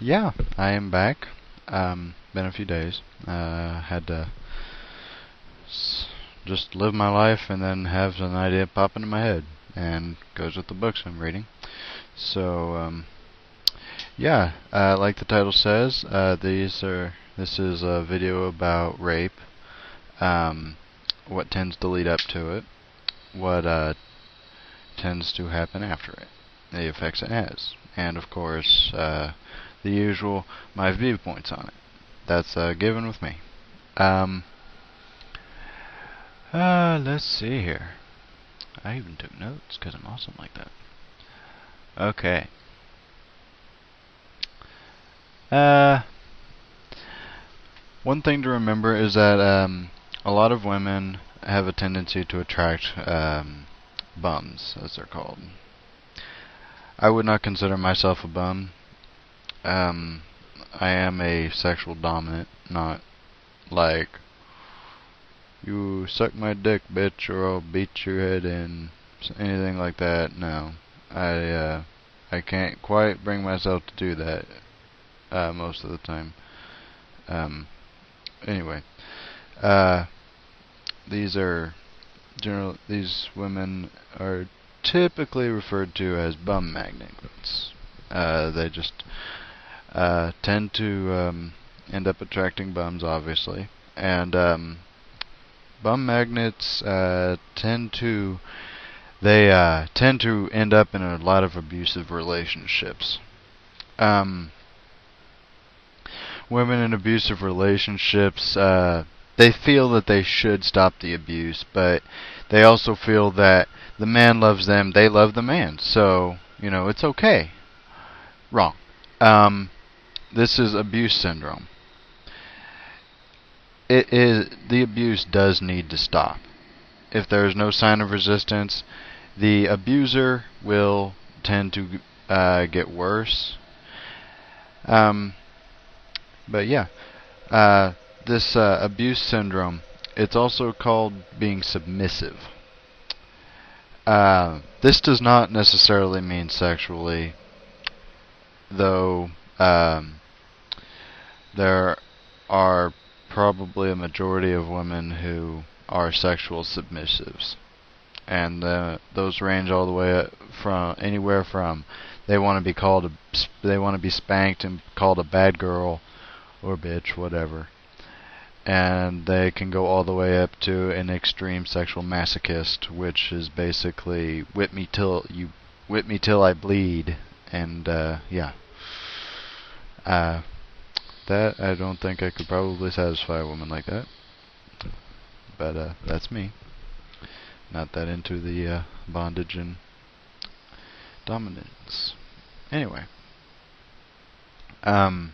Yeah, I am back. Been a few days. Had to just live my life and then have an idea pop into my head, and goes with the books I'm reading. So, yeah, like the title says, this is a video about rape. Um, what tends to lead up to it, what tends to happen after it, the effects it has, and of course, the usual my viewpoints on it. That's given with me. Um, let's see here. I even took notes because I'm awesome like that. Okay. Uh, One thing to remember is that a lot of women have a tendency to attract bums, as they're called. I would not consider myself a bum. Um, I am a sexual dominant, not like you suck my dick, bitch, or I'll beat your head in. Anything like that. No, I can't quite bring myself to do that most of the time. Um, anyway, uh, these are these women are typically referred to as bum magnets. They just tend to end up attracting bums, obviously, and bum magnets tend to end up in a lot of abusive relationships. Um, Women in abusive relationships, they feel that they should stop the abuse, but they also feel that the man loves them, they love the man, so it's okay. Wrong. Um, this is abuse syndrome. The abuse does need to stop. If there is no sign of resistance, the abuser will tend to get worse. But yeah, this abuse syndrome, it's also called being submissive. This does not necessarily mean sexually, though there are probably a majority of women who are sexual submissives. And those range all the way from anywhere from they want to be they want to be spanked and called a bad girl or bitch, whatever, and they can go all the way up to an extreme sexual masochist, which is basically whip me till I bleed, and yeah, uh, that I don't think I could probably satisfy a woman like that, but that's me. Not that into the bondage and dominance. Anyway, um,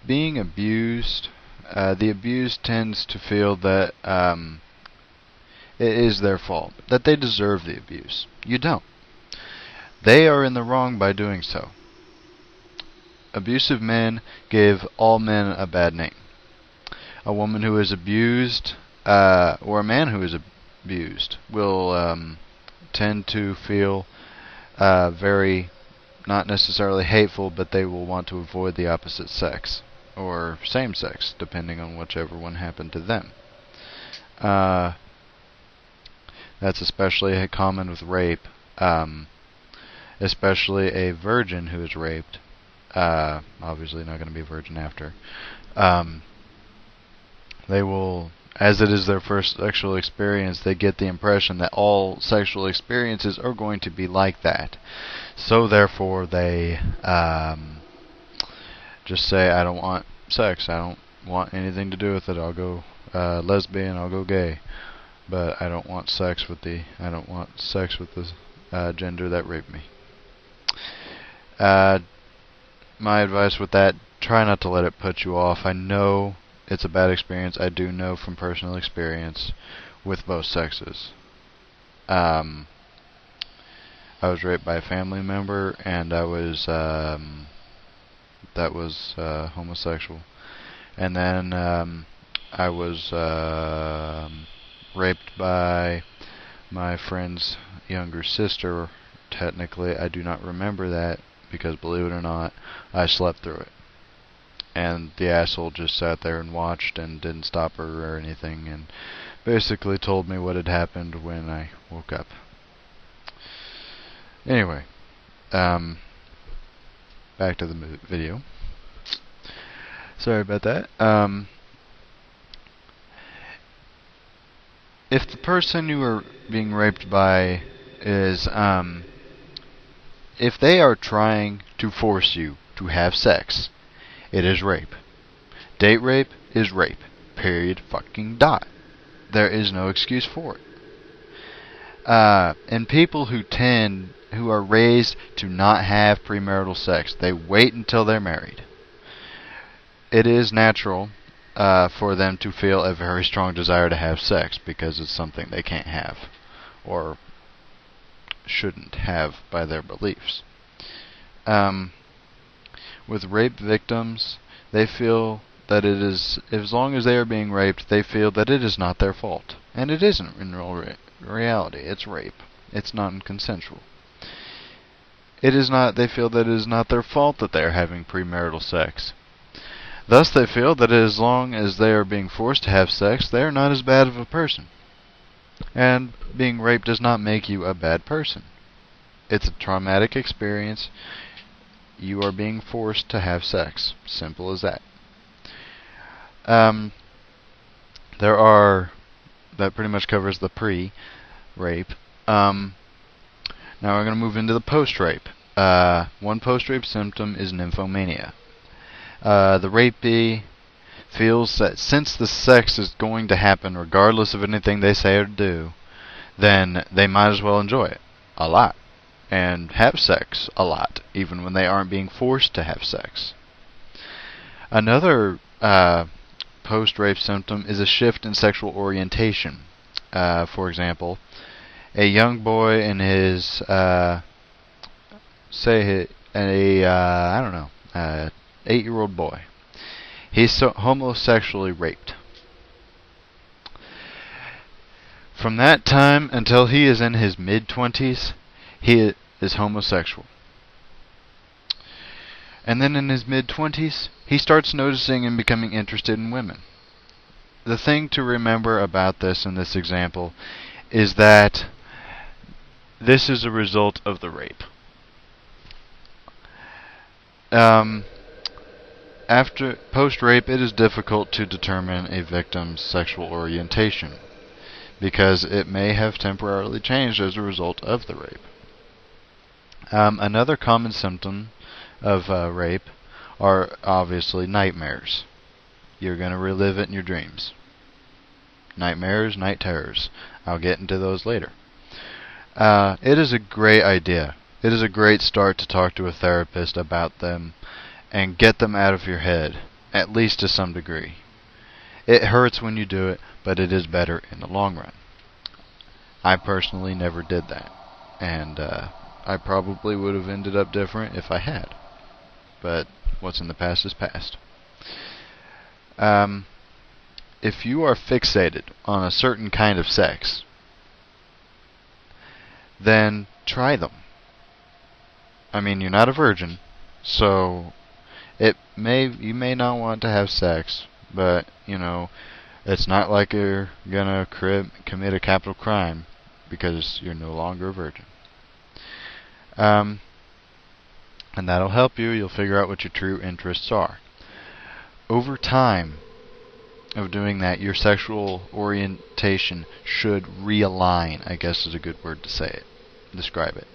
being abused, the abused tends to feel that it is their fault, that they deserve the abuse. You don't. They are in the wrong by doing so. Abusive men give all men a bad name. A woman who is abused, or a man who is abused, will tend to feel very, not necessarily hateful, but they will want to avoid the opposite sex, or same sex, depending on whichever one happened to them. That's especially common with rape, especially a virgin who is raped. Obviously not going to be a virgin after. They will, as it is their first sexual experience, they get the impression that all sexual experiences are going to be like that. So therefore they just say, I don't want sex, I don't want anything to do with it, I'll go lesbian, I'll go gay, but I don't want sex with the gender that raped me. My advice with that, try not to let it put you off. I know it's a bad experience. I do know from personal experience with both sexes. I was raped by a family member, and I was homosexual. And then I was raped by my friend's younger sister. Technically, I do not remember that because believe it or not, I slept through it. And the asshole just sat there and watched and didn't stop her or anything, and basically told me what had happened when I woke up. Anyway, back to the video. Sorry about that. If the person you are being raped by is, if they are trying to force you to have sex, it is rape. Date rape is rape. Period. Fucking dot. There is no excuse for it. And people who are raised to not have premarital sex, they wait until they're married. It is natural for them to feel a very strong desire to have sex because it's something they can't have or shouldn't have by their beliefs. With rape victims, they feel that it is, as long as they are being raped, they feel that it is not their fault. And it isn't in reality. It's rape. It's non-consensual. It is not, they feel that it is not their fault that they are having premarital sex. Thus, they feel that as long as they are being forced to have sex, they are not as bad of a person. And being raped does not make you a bad person. It's a traumatic experience. You are being forced to have sex. Simple as that. That pretty much covers the pre-rape. Now we're going to move into the post-rape. One post-rape symptom is nymphomania. The rapee feels that since the sex is going to happen regardless of anything they say or do, then they might as well enjoy it a lot and have sex a lot, even when they aren't being forced to have sex. Another post-rape symptom is a shift in sexual orientation. For example, a young boy in his, I don't know, 8-year-old boy. He's homosexually raped. From that time until he is in his mid-20s, he is homosexual. And then in his mid-20s, he starts noticing and becoming interested in women. The thing to remember about this in this example is that this is a result of the rape. After post-rape, it is difficult to determine a victim's sexual orientation because it may have temporarily changed as a result of the rape. Another common symptom of rape are obviously nightmares. You're going to relive it in your dreams. Nightmares, night terrors. I'll get into those later. It is a great idea. It is a great start to talk to a therapist about them and get them out of your head, at least to some degree. It hurts when you do it, but it is better in the long run. I personally never did that, and I probably would have ended up different if I had. But what's in the past is past. If you are fixated on a certain kind of sex, then try them. I mean, you're not a virgin, so you may not want to have sex, but it's not like you're gonna commit a capital crime because you're no longer a virgin. And that'll help you. You'll figure out what your true interests are. Over time of doing that, your sexual orientation should realign, I guess is a good word to describe it.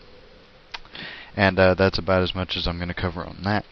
And that's about as much as I'm going to cover on that.